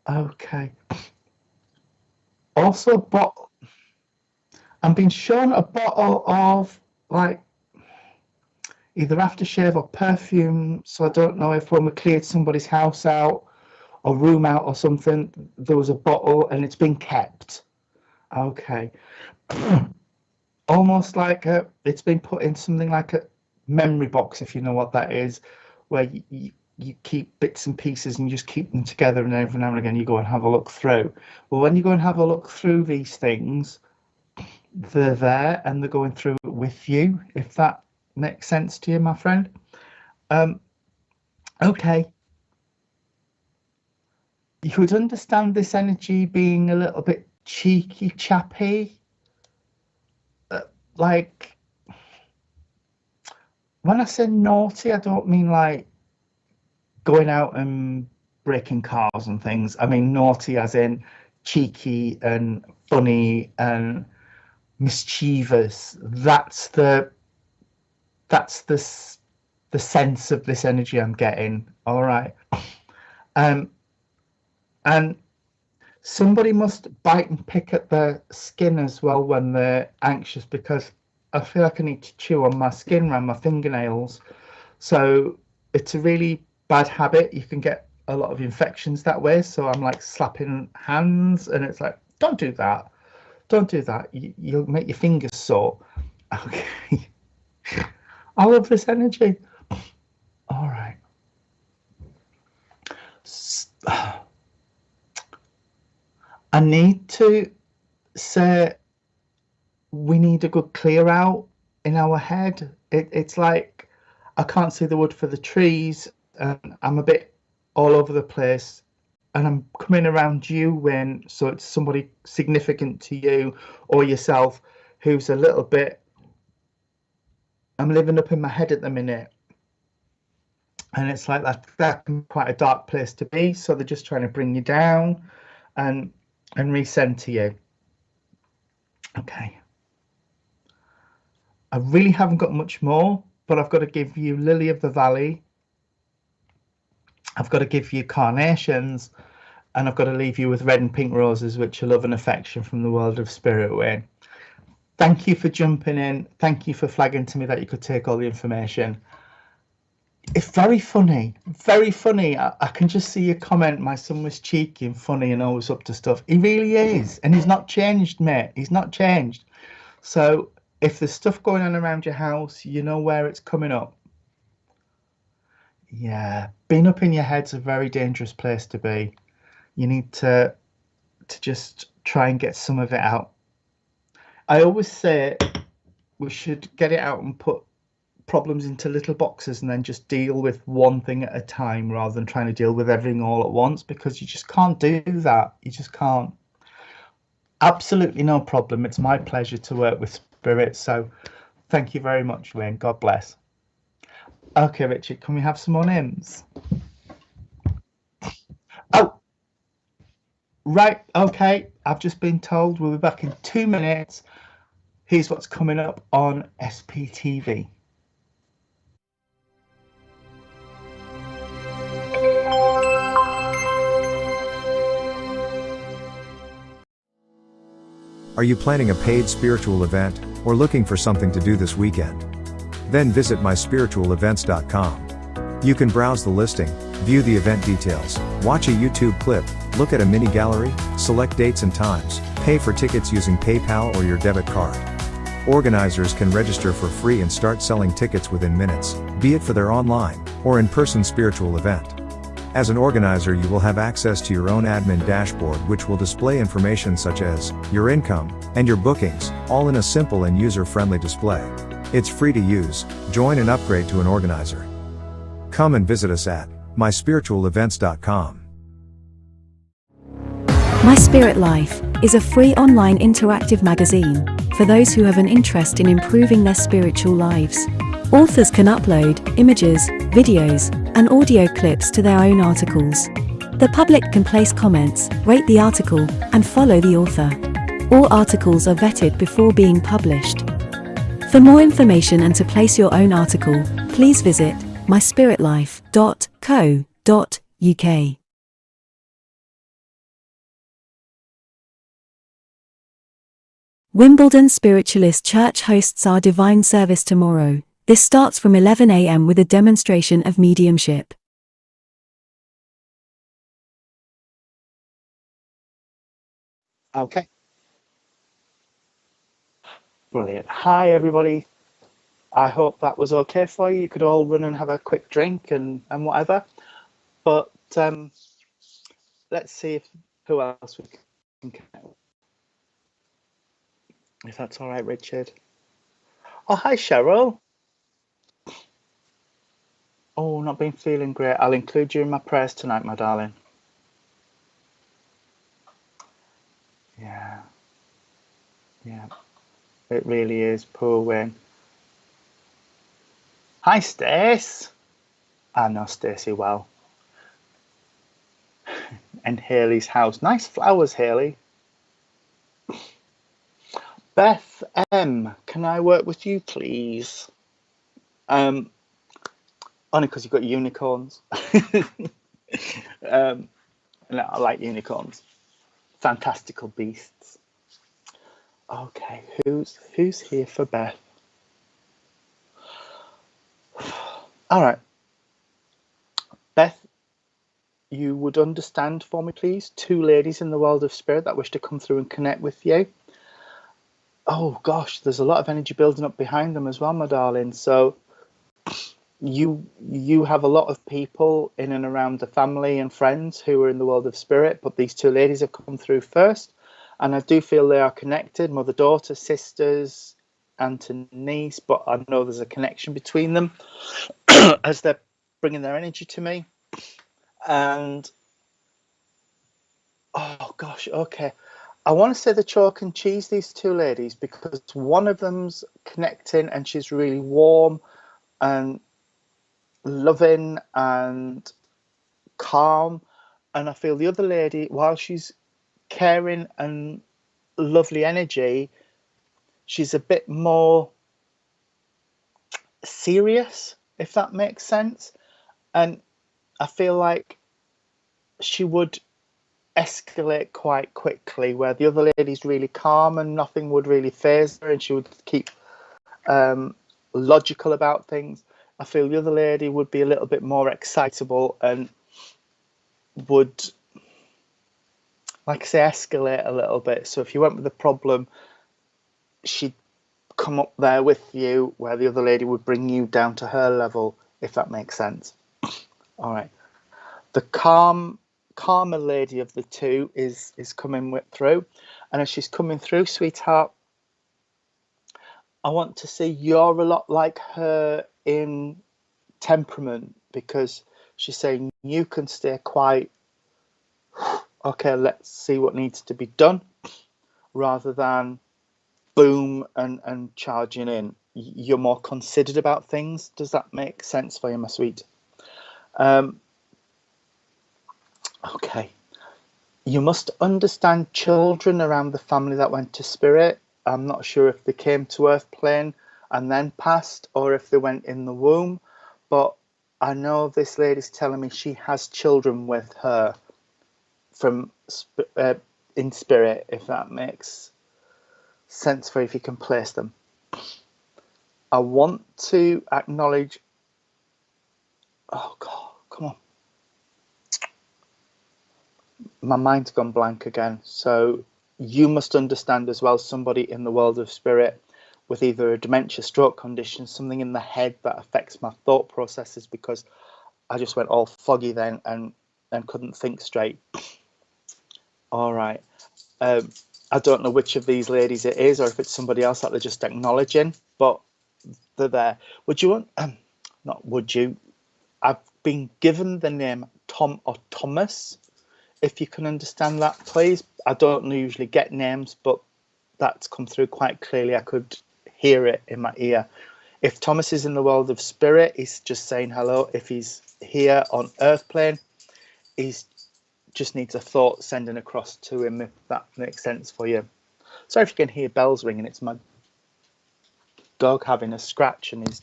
Okay. Also, a bottle. I'm being shown a bottle of like either aftershave or perfume. So I don't know if when we cleared somebody's house out or room out or something, there was a bottle and it's been kept. Okay. Almost like it's been put in something like a memory box, if you know what that is, where you keep bits and pieces and you just keep them together, and every now and again you go and have a look through. Well, when you go and have a look through these things, they're there and they're going through it with you, if that makes sense to you, my friend. Okay. You would understand this energy being a little bit cheeky, chappy. Like, when I say naughty, I don't mean like going out and breaking cars and things. I mean naughty as in cheeky and funny and mischievous. That's the sense of this energy I'm getting. All right. And somebody must bite and pick at their skin as well when they're anxious, because I feel like I need to chew on my skin around my fingernails. So it's a really bad habit. You can get a lot of infections that way. So I'm like slapping hands, and it's like, don't do that. Don't do that. You'll make your fingers sore. Okay. I love this energy. All right. I need to say we need a good clear out in our head. It's like I can't see the wood for the trees, and I'm a bit all over the place, and I'm coming around you when, so it's somebody significant to you or yourself who's a little bit, I'm living up in my head at the minute. And it's like that can be quite a dark place to be. So they're just trying to bring you down and recenter you. Okay. I really haven't got much more, but I've got to give you Lily of the Valley. I've got to give you Carnations, and I've got to leave you with Red and Pink Roses, which are love and affection from the world of Spirit Way. Thank you for jumping in. Thank you for flagging to me that you could take all the information. It's very funny, very funny. I can just see your comment. My son was cheeky and funny and always up to stuff. He really is. And he's not changed, mate. He's not changed. So if there's stuff going on around your house, you know where it's coming up. Yeah, being up in your head's a very dangerous place to be. You need to just try and get some of it out. I always say we should get it out and put problems into little boxes and then just deal with one thing at a time rather than trying to deal with everything all at once, because you just can't do that. You just can't. Absolutely no problem. It's my pleasure to work with Spirit. So thank you very much, Wayne. God bless. Okay, Richard, can we have some more names? Oh, right. Okay. I've just been told we'll be back in 2 minutes. Here's what's coming up on SPTV. Are you planning a paid spiritual event, or looking for something to do this weekend? Then visit myspiritualevents.com. You can browse the listing, view the event details, watch a YouTube clip, look at a mini gallery, select dates and times, pay for tickets using PayPal or your debit card. Organizers can register for free and start selling tickets within minutes, be it for their online or in-person spiritual event. As an organizer, you will have access to your own admin dashboard, which will display information such as your income and your bookings, all in a simple and user-friendly display. It's free to use. Join and upgrade to an organizer. Come and visit us at myspiritualevents.com. My Spirit Life is a free online interactive magazine for those who have an interest in improving their spiritual lives. Authors can upload images, videos, and audio clips to their own articles. The public can place comments, rate the article, and follow the author. All articles are vetted before being published. For more information and to place your own article, please visit myspiritlife.co.uk. Wimbledon Spiritualist Church hosts our divine service tomorrow. This starts from 11 a.m. with a demonstration of mediumship. Okay. Brilliant. Hi, everybody. I hope that was okay for you. You could all run and have a quick drink and whatever. But let's see who else we can connect with. If that's all right, Richard. Oh, hi, Cheryl. Oh, not been feeling great. I'll include you in my prayers tonight, my darling. Yeah. Yeah. It really is. Poor Wayne. Hi, Stace. I know Stacey well. And Haley's house. Nice flowers, Haley. Beth M, can I work with you, please? Only because you've got unicorns. No, I like unicorns. Fantastical beasts. Okay, who's here for Beth? All right. Beth, you would understand for me, please? 2 ladies in the world of spirit that wish to come through and connect with you. Oh gosh, there's a lot of energy building up behind them as well, my darling. So you have a lot of people in and around the family and friends who are in the world of spirit, but these 2 ladies have come through first, and I do feel they are connected, mother, daughter, sisters, aunt and niece, but I know there's a connection between them as they're bringing their energy to me. And oh gosh, okay, I want to say the chalk and cheese, these 2 ladies, because one of them's connecting and she's really warm and loving and calm. And I feel the other lady, while she's caring and lovely energy, she's a bit more serious, if that makes sense. And I feel like she would escalate quite quickly, where the other lady's really calm and nothing would really faze her, and she would keep logical about things. I feel the other lady would be a little bit more excitable and would, like I say, escalate a little bit. So if you went with a problem, she'd come up there with you, where the other lady would bring you down to her level, if that makes sense. All right. The calmer lady of the two is coming through, and as she's coming through, sweetheart, I want to say you're a lot like her in temperament, because she's saying you can stay quite, okay, let's see what needs to be done, rather than boom and charging in. You're more considered about things. Does that make sense for you, my sweet? Okay. You must understand children around the family that went to spirit. I'm not sure if they came to earth plane and then passed, or if they went in the womb, but I know this lady's telling me she has children with her from in spirit, if that makes sense for you, if you can place them. I want to acknowledge, oh God, come on. My mind's gone blank again. So you must understand as well somebody in the world of spirit with either a dementia, stroke condition, something in the head that affects my thought processes, because I just went all foggy then and couldn't think straight. All right. I don't know which of these ladies it is, or if it's somebody else that they're just acknowledging, but they're there. Would you want, not would you, I've been given the name Tom or Thomas. If you can understand that, please. I don't usually get names, but that's come through quite clearly. I could hear it in my ear. If Thomas is in the world of spirit, he's just saying hello. If he's here on earth plane, he's just needs a thought sending across to him, if that makes sense for you. Sorry if you can hear bells ringing. It's my dog having a scratch and his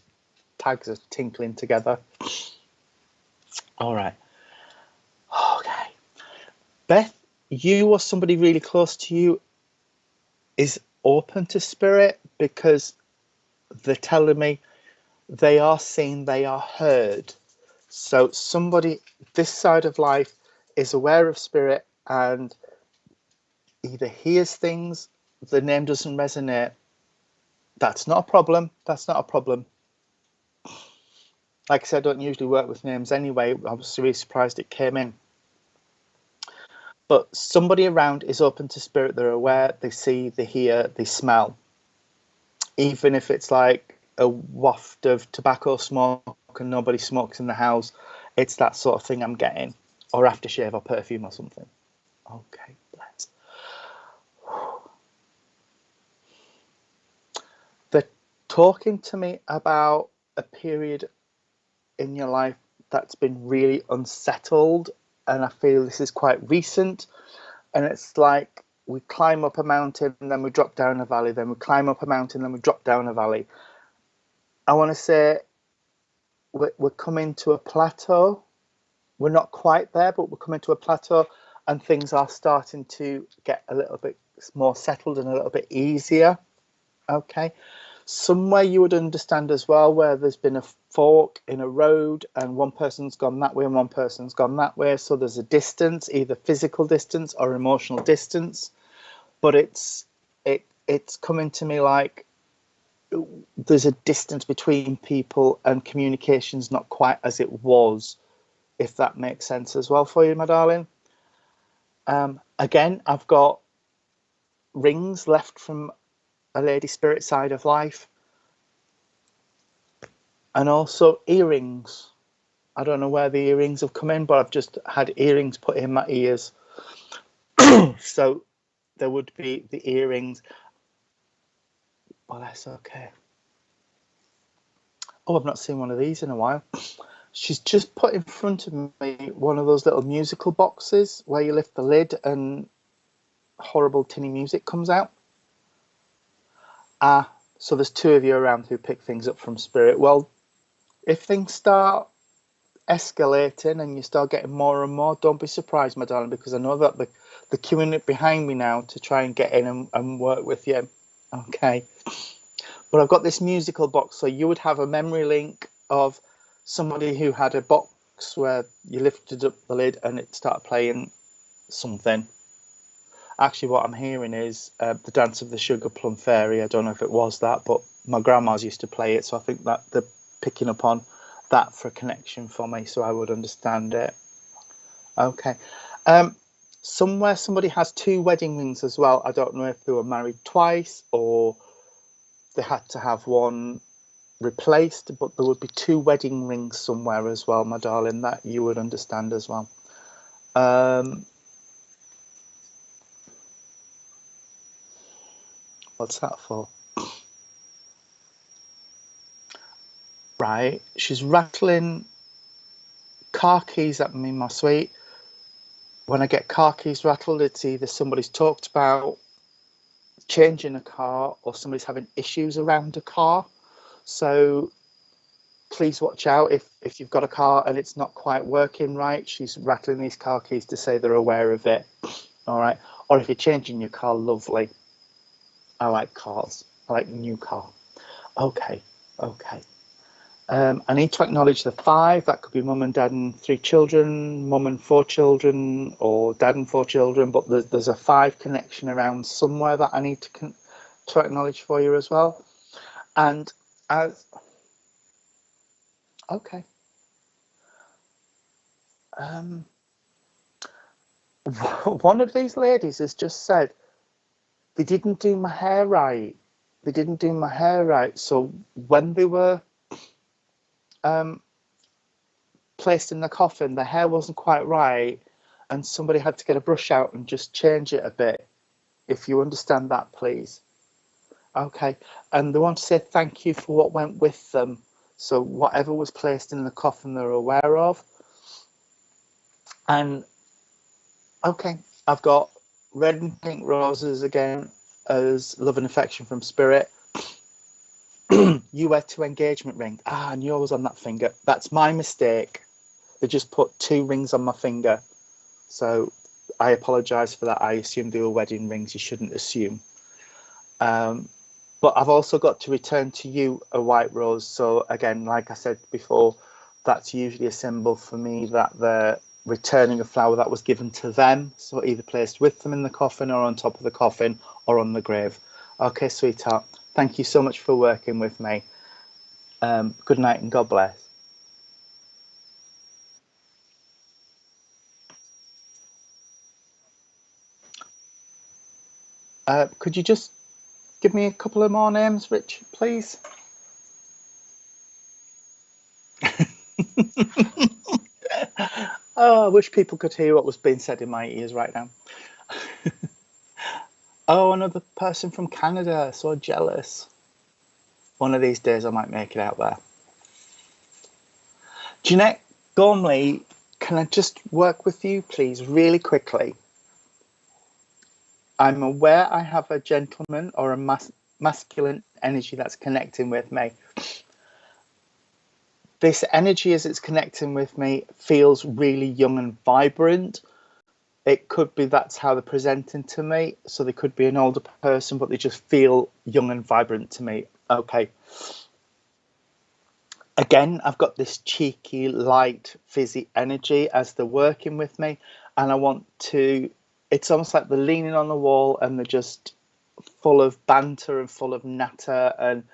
tags are tinkling together. All right. Okay. Beth, you or somebody really close to you is open to spirit, because they're telling me they are seen, they are heard. So somebody this side of life is aware of spirit and either hears things, the name doesn't resonate. That's not a problem. That's not a problem. Like I said, I don't usually work with names anyway. I was really surprised it came in. But somebody around is open to spirit. They're aware, they see, they hear, they smell. Even if it's like a waft of tobacco smoke and nobody smokes in the house, it's that sort of thing I'm getting. Or aftershave or perfume or something. Okay, bless. They're talking to me about a period in your life that's been really unsettled, and I feel this is quite recent. And it's like we climb up a mountain and then we drop down a valley, then we climb up a mountain, then we drop down a valley. I want to say we're coming to a plateau. We're not quite there, but we're coming to a plateau, and things are starting to get a little bit more settled and a little bit easier. Okay. Somewhere you would understand as well, where there's been a fork in a road and one person's gone that way and one person's gone that way. So there's a distance, either physical distance or emotional distance. But it's coming to me like there's a distance between people and communication's not quite as it was, if that makes sense as well for you, my darling. Again, I've got rings left from a lady spirit side of life, and also earrings. I don't know where the earrings have come in, but I've just had earrings put in my ears. So there would be the earrings. Well, that's okay. Oh, I've not seen one of these in a while. she's just put in front of me one of those little musical boxes where you lift the lid and horrible tinny music comes out. So there's two of you around who pick things up from spirit. Well, if things start escalating and you start getting more and more, don't be surprised, my darling, because I know that they're queuing it behind me now to try and get in and work with you. Okay. But I've got this musical box, so you would have a memory link of somebody who had a box where you lifted up the lid and it started playing something. Actually, what I'm hearing is the Dance of the Sugar Plum Fairy. I don't know if it was that, but my grandma's used to play it, so I think that they're picking up on that for a connection for me, so I would understand it. Okay. Somewhere somebody has two wedding rings as well. I don't know if they were married twice or they had to have one replaced, but there would be two wedding rings somewhere as well, my darling, that you would understand as well. What's that for? Right, she's rattling car keys at me, my sweet. When I get car keys rattled, it's either somebody's talked about changing a car or somebody's having issues around a car. So please watch out if you've got a car and it's not quite working right. She's rattling these car keys to say they're aware of it. All right. Or if you're changing your car, lovely. I like cars. I like new car. Okay. Okay. I need to acknowledge the 5. That could be mum and dad and 3 children, mum and 4 children, or dad and 4 children. But there's a 5 connection around somewhere that I need to acknowledge for you as well. And as okay, one of these ladies has just said they didn't do my hair right. They didn't do my hair right. So when they were placed in the coffin, the hair wasn't quite right, and somebody had to get a brush out and just change it a bit. If you understand that, please. Okay. And they want to say thank you for what went with them. So whatever was placed in the coffin, they're aware of. And okay, I've got red and pink roses again as love and affection from spirit. You wear 2 engagement rings. And yours on that finger. That's my mistake. They just put 2 rings on my finger. So I apologise for that. I assumed they were wedding rings. You shouldn't assume. But I've also got to return to you a white rose. So again, like I said before, that's usually a symbol for me that they're returning a flower that was given to them. So either placed with them in the coffin or on top of the coffin or on the grave. Okay, sweetheart. Thank you so much for working with me. Good night and God bless. Could you just give me a couple of more names, Rich, please? Oh, I wish people could hear what was being said in my ears right now. Oh, another person from Canada. So jealous. One of these days I might make it out there. Jeanette Gormley, can I just work with you, please, really quickly? I'm aware I have a gentleman or a masculine energy that's connecting with me. This energy, as it's connecting with me, feels really young and vibrant. It could be that's how they're presenting to me. So they could be an older person, but they just feel young and vibrant to me. Okay. Again, I've got this cheeky, light, fizzy energy as they're working with me. And I want to, it's almost like they're leaning on the wall and they're just full of banter and full of natter. And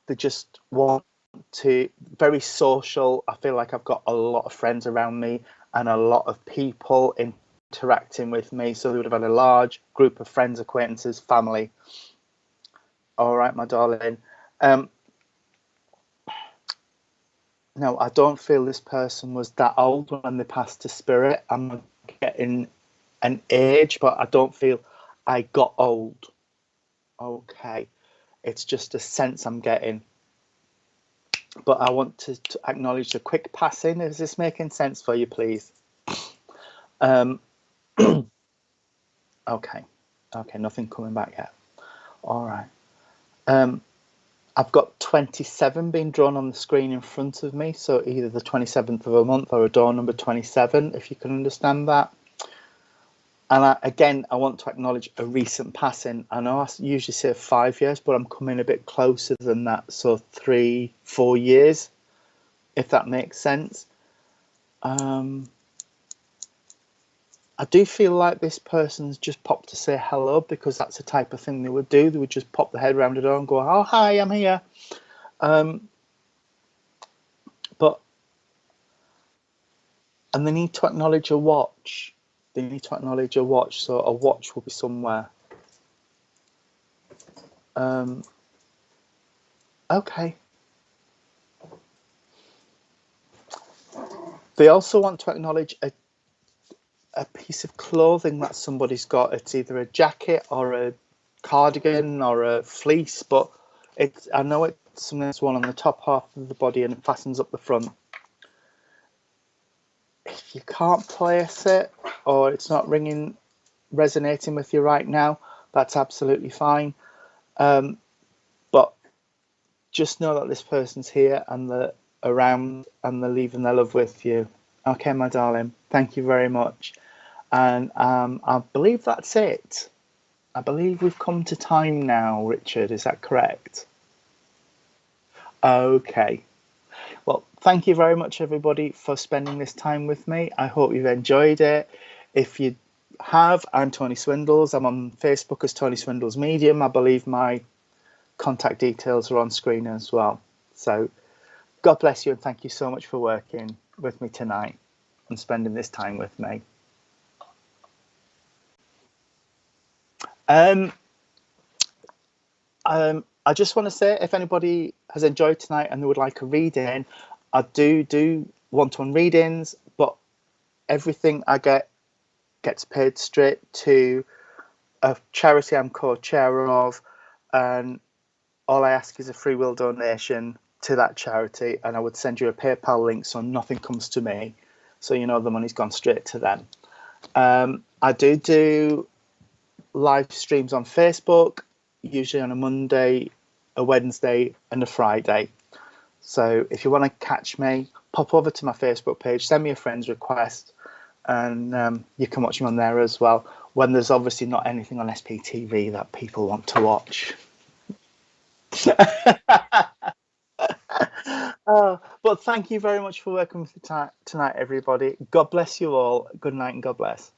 they just want to, very social. I feel like I've got a lot of friends around me and a lot of people interacting with me. So they would have had a large group of friends, acquaintances, family. All right, my darling. No, I don't feel this person was that old when they passed to spirit. I'm getting an age, but I don't feel I got old. Okay. It's just a sense I'm getting. but I want to acknowledge the quick passing. Is this making sense for you, please? Okay, nothing coming back yet. All right. I've got 27 being drawn on the screen in front of me, so either the 27th of a month or a door number 27, if you can understand that. And I want to acknowledge a recent passing. I know I usually say 5 years, but I'm coming a bit closer than that, so 3-4 years, if that makes sense. I do feel like this person's just popped to say hello, because that's the type of thing they would do. They would just pop the head around the door and go, "Oh, hi, I'm here." And they need to acknowledge a watch. They need to acknowledge a watch, so a watch will be somewhere. Okay. They also want to acknowledge a piece of clothing that somebody's got. It's either a jacket or a cardigan or a fleece, but I know it's something that's worn on the top half of the body and it fastens up the front. If you can't place it, or it's not resonating with you right now, that's absolutely fine. But just know that this person's here and they're around and they're leaving their love with you. Okay, my darling, thank you very much. And I believe that's it. I believe we've come to time now, Richard. Is that correct? Okay. Well, thank you very much, everybody, for spending this time with me. I hope you've enjoyed it. If you have, I'm Tony Swindells. I'm on Facebook as Tony Swindells Medium. I believe my contact details are on screen as well. So God bless you, and thank you so much for working with me tonight and spending this time with me. I just want to say, if anybody has enjoyed tonight and they would like a reading, I do one-to-one readings, but everything I get gets paid straight to a charity I'm co-chair of, and all I ask is a free will donation to that charity, and I would send you a PayPal link so nothing comes to me, so you know the money's gone straight to them. I do live streams on Facebook, usually on a Monday, a Wednesday and a Friday. So if you want to catch me, pop over to my Facebook page, send me a friend's request, and you can watch me on there as well, when there's obviously not anything on SPTV that people want to watch. But thank you very much for working with me tonight, everybody. God bless you all. Good night and God bless.